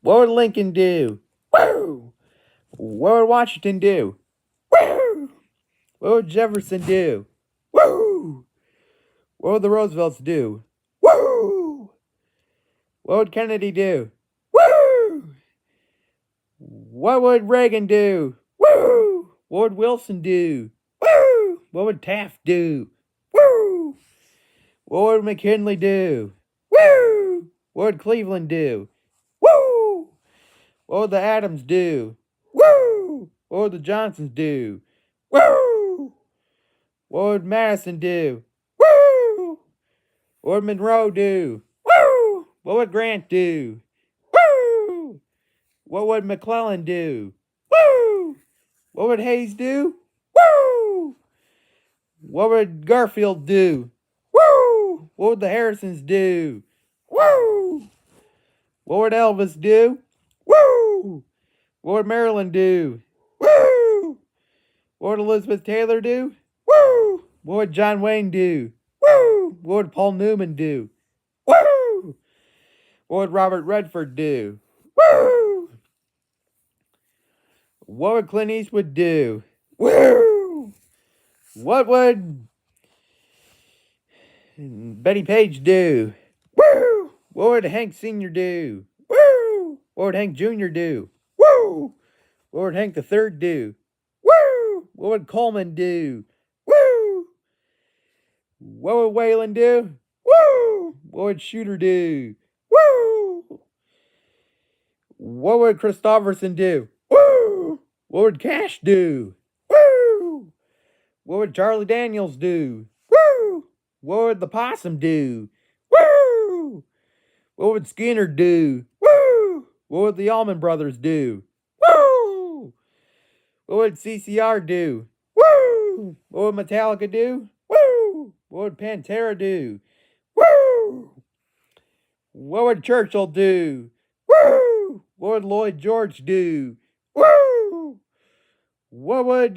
What would Lincoln do? Woo! What would Washington do? Woo! What would Jefferson do? Woo! What would the Roosevelts do? Woo! What would Kennedy do? Woo! What would Reagan do? Woo! What would Wilson do? Woo! What would Taft do? Woo! What would McKinley do? Woo! What would Cleveland do? Woo! What would the Adams do? Woo! What would the Johnsons do? Woo! What would Madison do? Woo! What would Monroe do? Woo! What would Grant do? Woo! What would McClellan do? Woo! What would Hayes do? Woo! What would Garfield do? Woo! What would the Harrisons do? Woo! What would Elvis do? Woo! What would Maryland do? Woo! What would Elizabeth Taylor do? Woo! What would John Wayne do? Woo! What would Paul Newman do? Woo! What would Robert Redford do? Woo! What would Clint Eastwood do? Woo! What would Betty Page do? Woo! What would Hank Sr. do? Woo! What would Hank Jr. do? Woo! What would Hank III do? Woo! What would Coleman do? Woo! What would Whalen do? Woo! What would Shooter do? Woo! What would Christopherson do? Woo! What would Cash do? Woo! What would Charlie Daniels do? Woo! What would the Possum do? Woo! What would Skinner do? Woo! What would the Allman Brothers do? Woo! What would CCR do? Woo! What would Metallica do? Woo! What would Pantera do? Woo! What would Churchill do? Woo! What would Lloyd George do? Woo! What would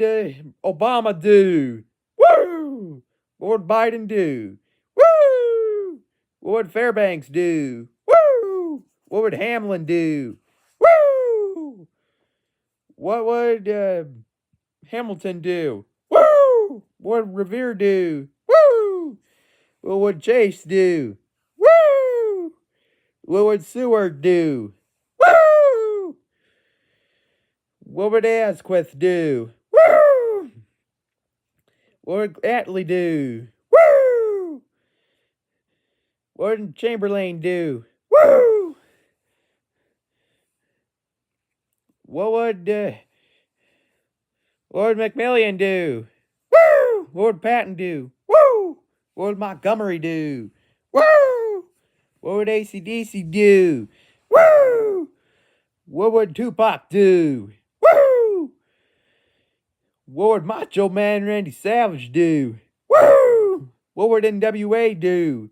Obama do? Woo! What would Biden do? Woo! What would Fairbanks do? Woo! What would Hamlin do? Woo! What would Hamilton do? Woo! What would Revere do? Woo! What would Chase do? Woo! What would Seward do? Woo! What would Asquith do? Woo! What would Attlee do? Woo! What would Chamberlain do? Woo! What would McMillan do? Woo! What would Patton do? Woo! What would Montgomery do? Woo! What would AC/DC do? Woo! What would Tupac do? Woo! What would Macho Man Randy Savage do? Woo! What would NWA do?